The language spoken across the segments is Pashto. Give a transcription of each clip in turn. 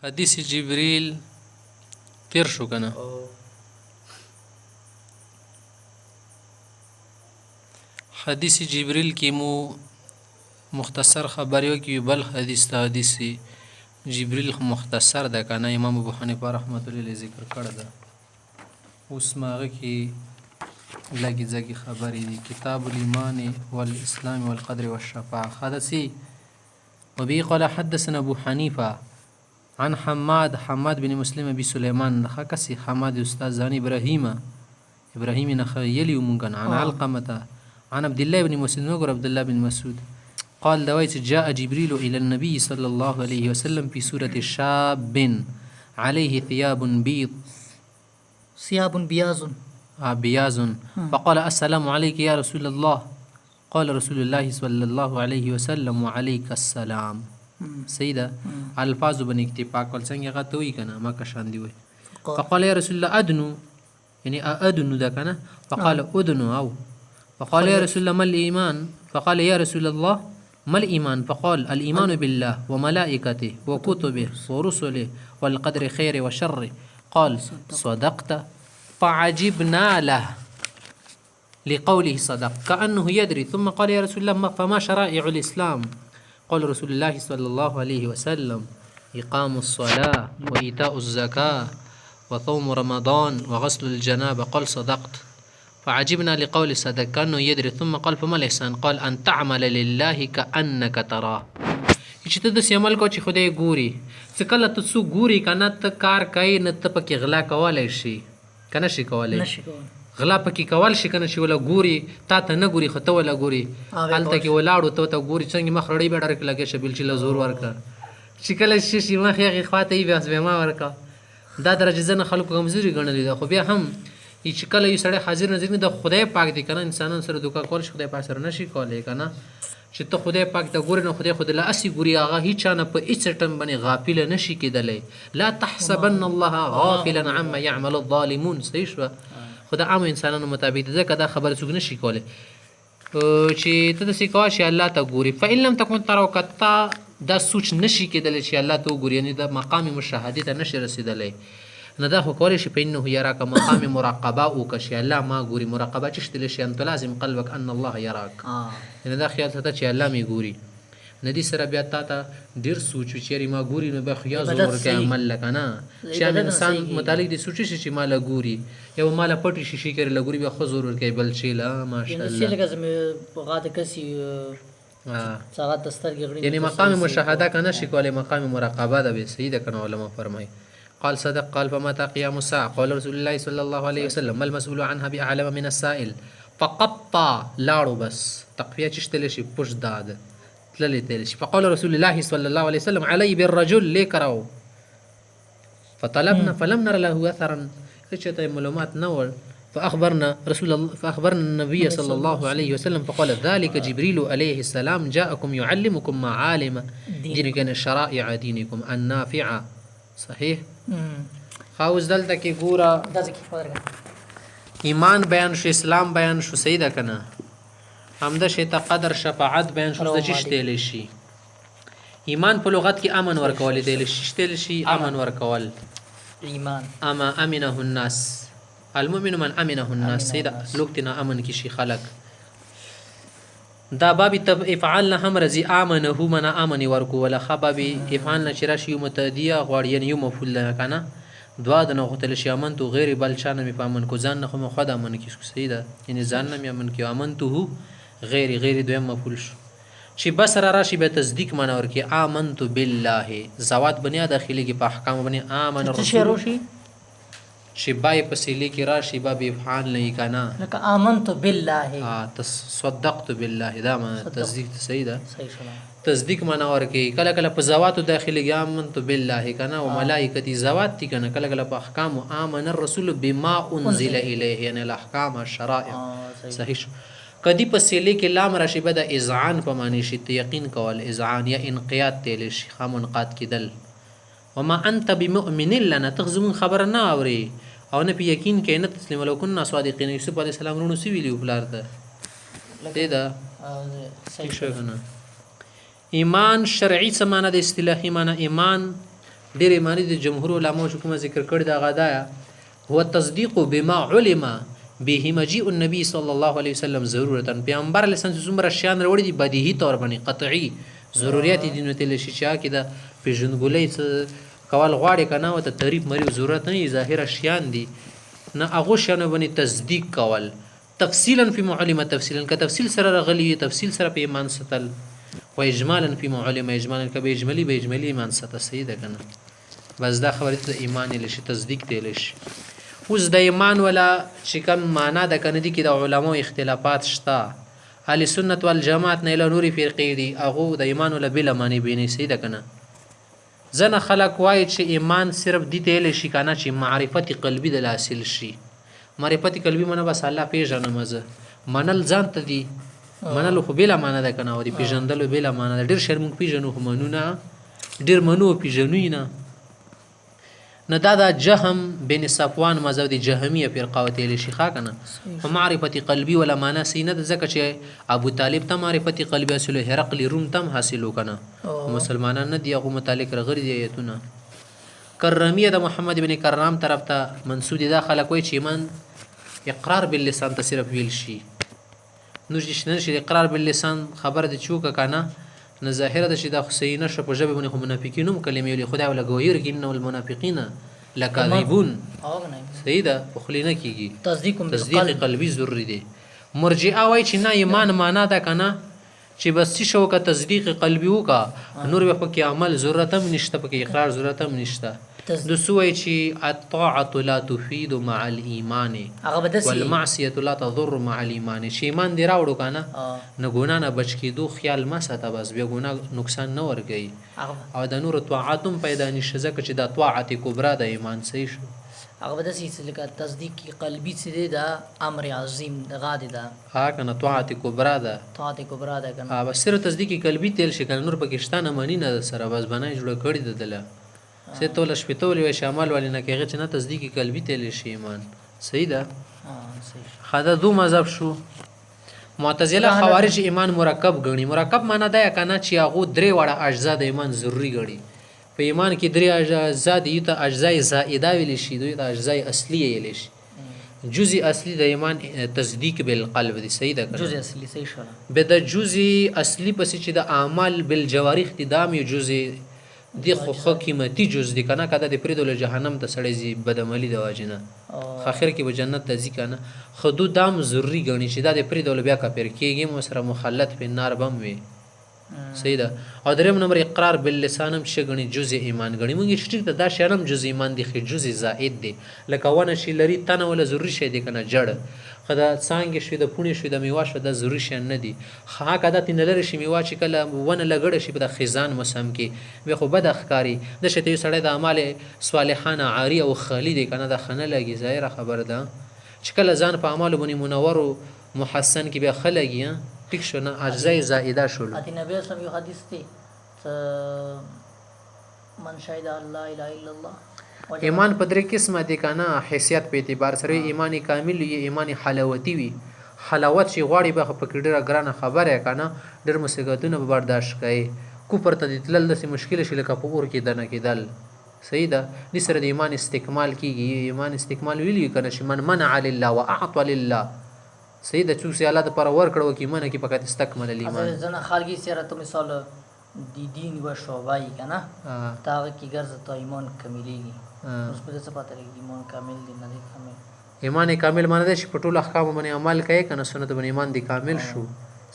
حدیث جبریل تیر شو کنه. حدیث جبریل کې مو مختصر خبر یو کې بل حدیث ته حدیث جبریل مختصر ده کنه. امام ابو حنیفه رحمت الله علیه ذکر کړی ده. اوس ماغه کې لګي ځګي خبرې دي. کتاب الایمان والاسلام والقدر والشفاعه حدثي وبه قال حدثنا ابو حنيفه عن حماد بن مسلم ابي سليمان خكسي حماد استاذ زاني ابراهيم نخيلي ومنكن عن علقمه عن عبد الله بن مسعود عبد الله بن مسعود قال دويت جاء جبريل الى النبي صلى الله عليه وسلم في سوره شاب عليه ثياب بياض فقال السلام عليك يا رسول الله. قال رسول الله صلى الله عليه وسلم وعليك السلام. سيدة الفاظ بن اكتفاق قال څنګه غته وی کنه ما کشان دی وی. فقال يا رسول الله ادنو يعني ادنو ده کنه. فقال ادنو او فقال يا رسول الله ما الايمان. فقال يا رسول الله ما الايمان. فقال الايمان بالله وملائكته وكتبه ورسله والقدر خير وشر. قال صدقت. فعجبنا له لقوله صدق كأنه يدري. ثم قال يا رسول الله فما شرائع الإسلام. قال رسول الله صلى الله عليه وسلم إقام الصلاة وإيتاء الزكاة وصوم رمضان وغسل الجنابة. قال صدقت. فعجبنا لقول صدق كأنه يدري. ثم قال فما الإحسان. قال أن تعمل لله كأنك تراه. چې ته داسې عمل کوه چې خدای ګوري. څه کله ته څوک ګوري که نه ته کار کوې نه ته پکې غلا کولی شي که نه شي کولی. غلا پکې کول شي که نه شي وله ګوري تا ته نه ګوري خو ته وله ګوري. هلته کې ولاړو ته ورته ګوري څنګه مخ رړۍ به ډرک لګی شه بلچې له زور ورکړه چې کله شي مخ هغې خوا ته یي بیا بیا ما ورکړه. دا درجه ځنه خلکو کمزوري ګڼلې ده. خو بیا هم چې کله یو سړی حاضر نظر نه د خدای پاک دی که نه انسانانو سره دوکه کول شي خدای پاک سره نه شي کولی که نه. چې ته خدای پاک ته ګورې نو خدای خو د له اسې ګوري هغه هېچا نه په هېڅ ټم باندې غافله نه شي کېدلی. لا تحسبن الله غافلا عما يعمل الظالمون. صحیح شوه. خو د عامو انسانانو مطابق ده ځکه دا خبره څوک نه شي کولی چې ته داسې کوه چې الله ته ګوري. فإن لم تكن تروا که تا دا سوچ نه شي کېدلی چې الله ته وګوري یعنې د مقام مشاهدې ته نه شي رسېدلی نه دا خو کولی شي فإنه یراک مقام مراقبه وکړه چې الله ما ګوري. مراقبه چې شته شي ان تلازم قلبک ان الله یراک. یعنې دا خیال ساته چې الله مې ګوري. نه دې سره بیا تا ته ډېر سوچ وي چېرې ما ګوري نو بیا خو یا زور ورکوي عمل لکه نه چې هم انسان متعلق دې سوچي شي چې ما له ګوري یا ما له پټې شي شي کرې له ګوري بیا خو زور ورکوي بل شي له ماشاءالله. یعنې مقام مشاهده که نه شي کولی مقام مراقبه ده بیا صحیح ده که نه علما فرمایي. قال صدق. قال فمتى قيام الساعة. قال رسول الله صلى الله عليه وسلم ما المسؤول عنها بأعلم من السائل. فقطع لاړو بس تقفیه چې شتلی شي پوش داد تللی تلی شي. فقال رسول الله صلى الله عليه وسلم علي بالرجل لیکرو. فطلبنا فلم نر له اثرا هیچ ته معلومات نه ول. فأخبرنا النبي صلى الله عليه وسلم فقال ذلك جبريل عليه السلام جاءكم يعلمكم معالم دينكم شرائع دينكم النافعة. صحیح. خاوز دلته کې ګوره ایمان بیان شو اسلام بیان شو صحیح ده که نه. همده شی ته قدر شفاعت بیان شو د چې شتیلی شي. ایمان په لغت کې امن ورکول دیلی شي شتیلی شي امن ورکول. ایمان امنه الناس المؤمن من امنه الناس. صحیح ده لوګ تېنه امن کې شي خلک. دا بابي تب افعال نه هم رضی امنه من امن ورکوله. ښه بابي افعال نه چې راشي یو متعدیه غواړي یعنې یو مفعول ده که نه دعا د نه غوښتلی شي امنتو غیر بل چا نه مې په امن کو ځان نه خو مې خود امن کي صحیح ده یعنې ځان نه مې امن کي امنتو غیر دویم مفعول شو. چې بس را راشي بیا تصدیق معنا ورکړي آمنتو بالله زوات بنیا داخلي کې په احکامو باندې آمن الرسول چې بای په سیلې کې راشي باب افعال نه که نه لکه آمنتو بالله صدقت بالله دا معنا تصدیق صحیح ده تصدیق معنا ورکوي. کله کله په زواتو داخلي کې آمنتو بالله که نه او ملائکتي زوات دي که نه کله کله په احکامو آمن الرسول بما انزل الیه یعنې الاحکام الشرائع. صحیح شو. کدی په سیلې کې لام راشي به د اذعان په معنی شي ته یقین کول اذعان یا انقیاد تیلی شي ښه منقاد کېدل. وما انت بمؤمن لنا ته زمون خبره نه اوري او نه په یقین کې نه تسلیم لو كنا صادقین. یوسف علیه السلام رونو سی ویلي پلار ته دې ده صحیح شو که نه. ایمان شرعي څه معنی د اصطلاحي معنی ایمان ډېر ایمانی د جمهور علماو چې کومه ذکر کړی دا غدایا هو تصدیق بما علم به مجيء النبي صلی الله علیه وسلم ضرورتا پیغمبر علیه السلام څومره شیان راوړي دي بدیهی طور باندې قطعي ضرورت دي نو تل شي چې کې د پیژندګلې کول غواړي کنه او ته تعریف مری ضرورت نه ظاهر شیان دي نه هغه شیان باندې تصدیق کول تفصیلا فی معلم تفصیلا که تفصیل سره راغلی تفصیل سره په ایمان ستل و اجمالا فی معلم اجمالا که به اجمالی ایمان ستل صحیح ده کنه بس دا خبره ته ایمان لشي تصدیق دی لشي اوس د ایمان ولا چې کوم معنا د کنه دي کې د علماو اختلافات شته اهل سنت والجماعت نه له نوري فرقې دي هغه د ایمان ولا بل معنی بیني صحیح ده کنه ځنه خلق وایي چې ایمان صرف دي ته لشي کنه چې معرفت قلبي د حاصل شي معرفت قلبي منه بس الله پیژنه مزه منل ځان ته دي منل خو بل معنی ده کنه او دي پیژندل بل معنی ده ډیر شر مونږ پیژنو خو منو نه ډیر منو پیژنو نه نه دا جهم بن صفوان مذهب دی جهمیه فرقه وتل شيخه کنه په معرفت قلبي ولا معنا سینه د زکه چې ابو طالب ته معرفت قلبي اصل هرقل روم تم حاصلو کنه مسلمانان نه دی هغه متعلق رغری دی ایتونه کرمیه د محمد بن کرام طرف ته منسوب دي داخله کوئی چې ایمان اقرار باللسان ته صرف ویل شي نو چې اقرار باللسان خبر دي چوکه کنه نه ظاهره د شي د حسینه شپ جبه باندې منافقین هم کلمې ویل خدای ولا ګویر کې انه المنافقین لکاذبون صحیح ده خلینه کیږي تصدیق قلبي ضروری دی مرجئه وای چې نه ایمان معنا ده کنه چې بس شو کا تصدیق قلبي وکا نور په کې عمل ضرورت هم نشته په کې اقرار ضرورت هم نشته د سوی چې الطاعه لا تفيد مع الايمان والمعصيه لا تضر مع الايمان چې ایمان دی راوړو کنه نه ګنا نه بچ کیدو خیال ما ساته بس بیا ګنا نقصان نه ورګي او د نور طاعتم پیدا نشه ځکه چې د طاعت کبرا د ایمان صحیح شو هغه د سې لکه تصدیق قلبي چې د امر عظیم د غاده ده ها کنه طاعت کبرا ده کنه بس صرف تصدیق قلبي تل شکل نور پاکستان مانی نه سره بس بنای جوړ کړی د دله سه تول شپتول وی شامل ولی نه کېږي چې نه تصدیق قلبي تل شي ایمان صحیح ده صحیح خدا دو مذهب شو معتزله خوارج ایمان مرکب غني مرکب معنی دا کنه چې هغه درې وړه اجزا د ایمان ضروری غړي په ایمان کې درې اجزا دي ته اجزای زائده ویل شي دوی ته اجزای اصلي ویل شي جزء اصلي د ایمان تصدیق بالقلب دي صحیح ده جزء اصلي صحیح شو به د جزء اصلي پس چې د اعمال بالجوارح اقتدام یو جزء دی خو قیمتي جز دی کنه کده د پریدول جهنم ته سړی زی بدعملی د واجنه اخر کې به جنت ته ځي کنه خودو دام ضروری غني چې دا د پریدول بیا کافر کېږي مو سره مخلد په نار بم وي صحیح ده او دریم نمبر اقرار باللسان هم چې غني جزء ایمان غني مونږ چې دا شرم جزء ایمان دی خو جزء زائد دی لکه ونه شي لري تنه ولا ضروری شي دی کنه جړ خدا څنګه شوی د پونی شوی د میوه شو د ضروری شي نه دی ها کدا تین لری شي میوه چې کله ونه لګړ شي په د خزان موسم کې به خو بد اخکاری د شته سړی د اعمال صالحانه عاری او خالی دی کنه د خنه لګي ظاهر خبر ده چې کله ځان په اعمال باندې منور او محسن کې به خلګي ټیک شو نه اجزای زائده شول اته نبی صلی الله حدیث دی من شهد الله الا الله ایمان په درې قسمه دي کنه حیثیت په اعتبار سره ایمان کامل وي ایمان حلاوتی وي حلاوت چې غواړي به په کډره ګرانه خبره کنه ډېر مسګتونه به برداشت کوي کوپر ته دتل د مشکل شي لکه په اور کې دنه کېدل صحیح ده د سره د ایمان استکمال کیږي ایمان استکمال ویلی کنه چې من منع لله واعطى لله صحیح ده چې الله د پر ور کړو کې منه کې فقط استکمل ایمان ځنه خارجي سره ته مثال دی دین و شوبای کنه تا کی ګرځ ته ایمان کاملېږي اوس په څه پاتې ایمان کامل دی نه دی کامل ایمان کامل معنی دی چې په ټولو احکام باندې عمل کوي کنه سنت باندې ایمان دی کامل شو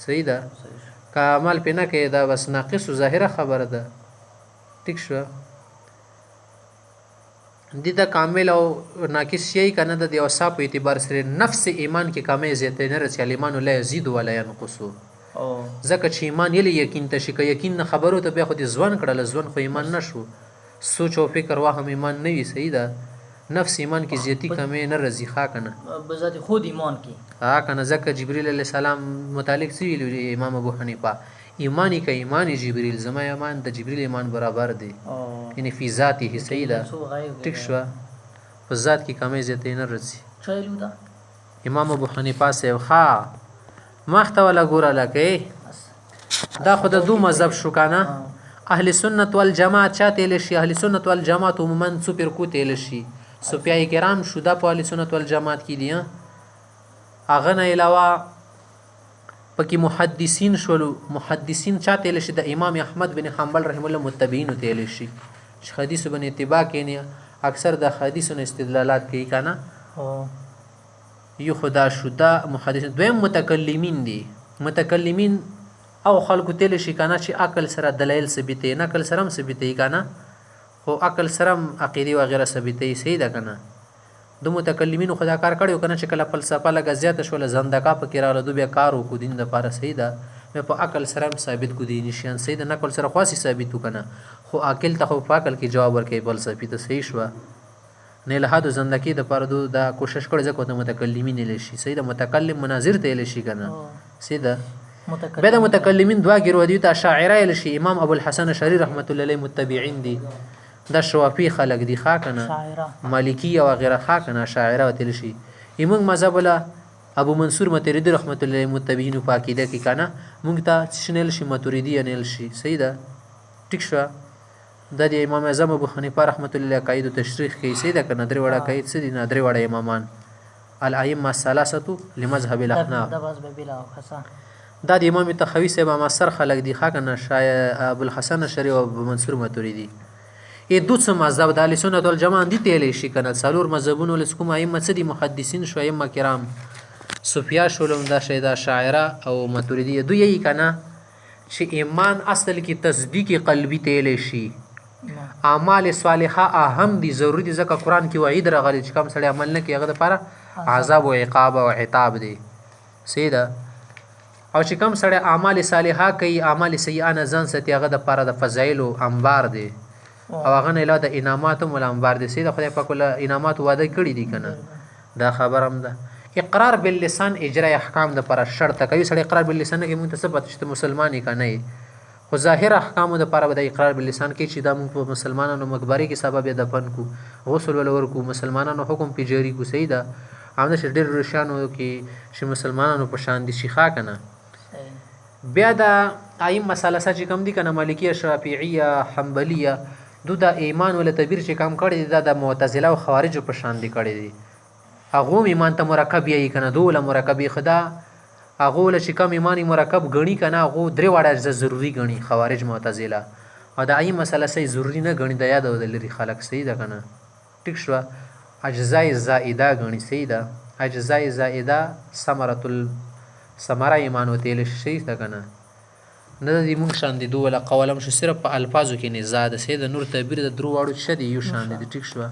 صحیح ده که عمل پې نه کوي دا بس ناقص او ظاهره خبره ده ټیک شو دي دا کامل او ناقص شي کنه د اوصاف په اعتبار سره نفس ایمان کې کمې زیاتې نه رسي ایمان لا یزيد ولا ينقص ځکه چې ایمان یلی یقین ته شي که یقین نه خبرو ته بیا خو دې ځوان کړل ځوان خو ایمان نشو سوچ او فکر واه هم ایمان نه وي صحیح ده نفس ایمان کې زیاتی کمې نه رزي ښه کنه بذات خود ایمان کې ها کنه ځکه جبرئیل علیه السلام متعلق سی ویل امام ابو حنیفه ایمانی که ایمان جبرئیل زما ایمان د جبرئیل ایمان برابر دی یعنی فی ذاته صحیح ده ټیک شو په ذات کې کمې زیاتې نه رزي چایلو دا امام ابو حنیفه سے ښه مخته ولا ګوره لکه دا خود دو مذهب شو کنه اهل سنت والجماعت چا تیل شي اهل سنت والجماعت عموما څو فرقو تیل شي صوفیای کرام شو دا په اهل سنت والجماعت کې دي هغه نه علاوه پکې محدثین شولو محدثین چا تیل شي د امام احمد بن حنبل رحم الله متبعین تیل شي چې حدیث باندې اتباع کینی اکثر د حدیثونو استدلالات کوي کنه یو خدا شو دا محدثین دویم متکلمین دي متکلمین او خلکو تل شي کنه چې عقل سره دلایل ثابتې نه عقل سره ثابتې کنه خو عقل سره عقیده و غیره ثابتې صحیح ده کنه د متکلمینو خدا کار کړو کنه چې کله فلسفه لګ زیات شول زندقه پکې رااله دوه کار وکړو دین د پاره صحیح ده مې په عقل سره ثابت کو دي نشان صحیح ده نقل سره خاصي ثابت کنه خو عقل ته خو عقل کې جواب ورکړي فلسفي ته صحیح شو نه له حد زندقه د پاره د کوشش کړي ځکه ته متکلمین لشي صحیح ده متکلم مناظر ته لشي کنه صحیح ده بعد متکلمین دوا ګرو دي ته شاعره لشي امام ابو الحسن شری رحمت الله علیه متبعین دي د شوافی خلق دي خا کنه مالکی او غیره خا کنه شاعره وتل شي ایمون مذهب ولا ابو منصور ماتریدی رحمت الله علیه متبعین په عقیده کې کنه مونږ ته شنل شي ماتریدی نل شي صحیح ده ټیک شو د امام اعظم ابو حنیفه رحمت الله علیه قاعده تشریح کوي صحیح ده کنه درې وړه قاعده څه دي نه درې وړه امامان الائمه الثلاثه لمذهب الاحناف دا د امام تخوی صاحب ما سر خلق دي خا کنه ابو الحسن شری او ابو منصور ماتریدی ای دو څه مذهب د اهل سنت والجماعت دي تل شي کنه څلور مذهبونو لسکوم ائمه څه دي محدثین شو ائمه کرام صوفیا شولم دا شیدا شاعره او ماتریدی دوی یی کنه چې ایمان اصل کې تصدیق قلبی تل شي اعمال صالحه اهم دي ضروری دي ځکه قران کې وعید راغلی چې کوم سړی عمل نه کوي هغه لپاره عذاب او عقاب او عتاب دي سیدا او چې کوم سړی اعمال صالحه کوي اعمال سیئه نه ځان ستي هغه د لپاره د فضایل او انبار دي او هغه نه لاله انعامات او انبار دي سیدا خدای پاک له انعامات وعده کړی دي کنه دا خبرم ده اقرار باللسان اجرا احکام د پر شرط کوي سړی اقرار باللسان کې منتسبت چې مسلمانې کنه خو ظاهر احکام د پر د اقرار باللسان کې چې دا موږ په مسلمانانو مقبري کې سبب د دفن کو غسل ولور کو مسلمانانو حکم پی جاری کو سیدا امده چې ډېر روشانو کې چې مسلمانانو په شان دي شيخه کنه بیا دا ائمه مساله چې کوم دي کنه مالکیه شافعیه حنبلیه د ایمان ول تعبیر چې کم کړي د معتزله او خوارج په شان دي کړي دي هغه ایمان ته مرکب یې کنه دوله مرکبی خدا هغه ول چې کم ایمانی مرکب غنی کنه هغه درې وړه ضروری غنی خوارج معتزله او د ائمه مساله سي ضروری نه غنی د یاد او د لري خلق صحیح ده کنه ټیک شو اجزاء زائده غنی صحیح ده اجزاء زائده ثمره ایمان وتل شي ده کنه نه دي مونږ شان دي دوله قولم شو صرف په الفاظو کې نه زاد سید نور تعبیر د درو واړو شدي یو شان دي ټیک شو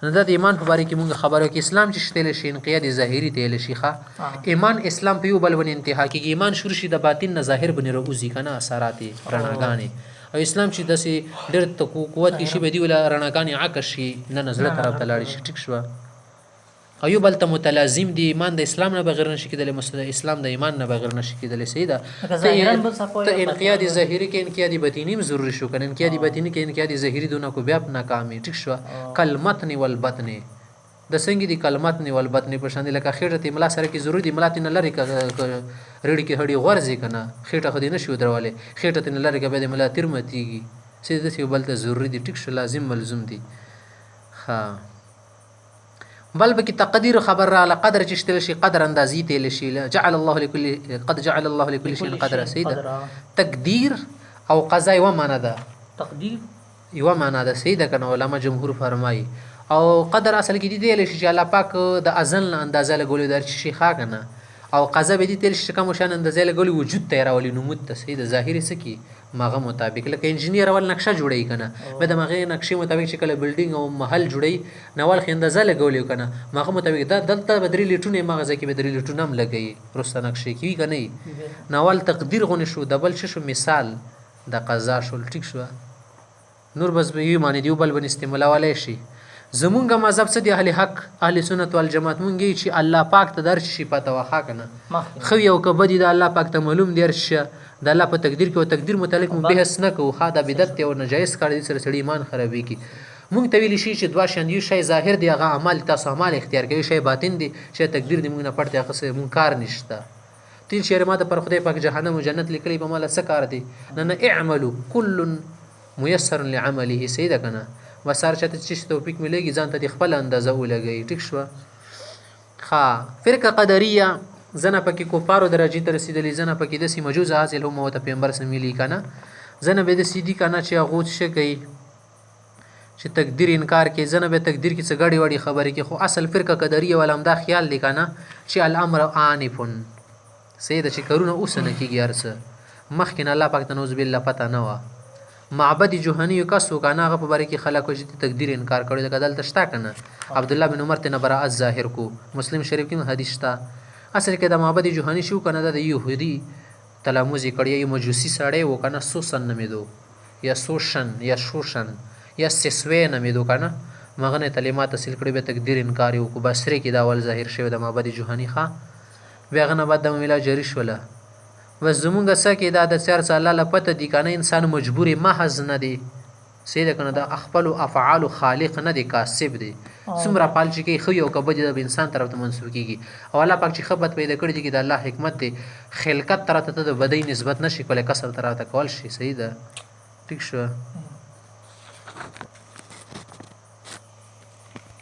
نه د ایمان په باره کې مونږ خبره کې اسلام چې شتل شي انقیاد ظاهری تل شي ښه ایمان اسلام په یو بل ون انتها کې ایمان شروع شي د باطن نه ظاهر بنې روزي کنه اثرات رڼاګانې او اسلام چې داسې ډېر تکو قوت کې شي به دی ولا رڼاګانې عکس شي نه نزله طرف ته لاړ شي ټیک شو ایو بل ته متلازم دی ایمان د اسلام نه بغیر نشي کېدل مسله اسلام د ایمان نه بغیر نشي کېدل سیدا ته انقیاد ظاهری کې انقیاد باطینی ضروري شو کنه انقیاد باطینی کې انقیاد ظاهری دونه کو بیا ناکامي ټیک شو کلمتن والبطن د څنګه دی کلمتن والبطن په شان لکه خېټه تی ملا سره کې ضروري دی ملاتین لری ریډی کې هډي غورځي کنه خېټه خو دې نشو درواله خېټه تن لری کې به د ملا ترمتيږي سیده سی بل ته ضروري دی ټیک شو لازم ملزم دی ها بل بکی تقدیر خبر را لقدر چشتل شي قدر اندازی تل شي جعل الله لكل قد جعل الله لكل شيء قدر سیدا تقدیر او قضا یو معنا ده تقدیر یو معنا ده سیدا کنه علما جمهور فرمایي او قدر اصل کې دي تل شي چې الله پاک د ازل اندازه لګول در شي ښا کنه او قضا به دي تل شي کوم شان اندازه لګول وجود ته راولي نمود ته سیدا ظاهري سکی ماغه مطابق لکه انجنیر اول نقشه جوړی کنه به د ماغه نقشې مطابق چې کله بلډینګ او محل جوړی نوال خندزه لګولې کنه ماغه مطابق دا دلته بدري لیټونه ماغه ځکه بدري لیټونه هم لګي رسته نقشې کی کنه نوال تقدیر غونې شو دبل شو مثال د قضا شو ټیک شو نور بس به یې معنی دی بل بن استعمالولای شي زمونږه مذهب څه دی اهل حق اهل سنت والجماعت مونږ چې الله پاک ته درش شي پته واخا کنه خو یو کبدی د الله پاک ته معلوم دی شه د الله په تقدیر کې او تقدیر متعلق مون بحث نه کوو خا د بدعت او نجایز کار دي سره سړي ایمان خرابې کی مونږ ته ویل شي چې دوا شان یو شی ظاهر دی هغه عمل تاسو عمل اختیار کوي شی باطن دی شی تقدیر دی مونږ نه پړته هغه څه مون کار نشته تین شعر ما د پر خدای پاک جهنم او جنت لیکلي په مال څه کار دی نه اعملوا كل میسر لعمله صحیح ده که نه بس هر چاته چې توفیق ملیږي ځان ته د خپل اندازه ولګوي ټیک شوه ښه فرقه قدریه ځنه پکې کفارو درجې ته رسېدلي ځنه پکې داسې مجوز حاصل هم ورته پیغمبر سره ملي که نه ځنه به داسې دي که نه چې هغو څه کوي چې تقدیر انکار کوي ځنه به تقدیر کې څه ګډې وړې خبرې کوي خو اصل فرقه قدریه والا همدا خیال دی که نه چې الامر آنفن صحیح ده چې کارونه اوس نه کېږي هر څه مخکې نه الله پاک ته نعوذ بالله پته نه وه معبد جوهني یو کس و که نه هغه په باره کې خلک وایي چې تقدیر انکار کړی ده که دلته شته که نه عبدالله بن عمر ترنه براعت ظاهر کو مسلم شریف کې هم حدیث شته اصل کې د معبد جوهني شو که نه دا د یهودي تلموز یې کړی یو مجوسي سړی و که نه سوسن نومېدو یا سوشن یا شوشن یا سسوی نومېدو که نه مغه نه تعلیمات حاصل کړي به تقدیر انکار یې وکړو بصرې کې دا اول ظاهر شوی د معبد جوهني ښه بیا هغه نه بعد د ممیلا جاري شوله بس زمونږ څه کې دا د څار څه الله له پته دي که نه انسان مجبور محض نه دی صحیح ده که نه د خپلو افعالو خالق نه دی کاسب دی څومره افعال چې کوي ښه یو که بد د انسان طرف ته منسوب کېږي او الله پاک چې ښه بد پیدا کړي دي کې د الله حکمت دی خلقت طرف ته د بدۍ نسبت نه شي کولی کسر طرف ته کول شي صحیح ده ټیک شوه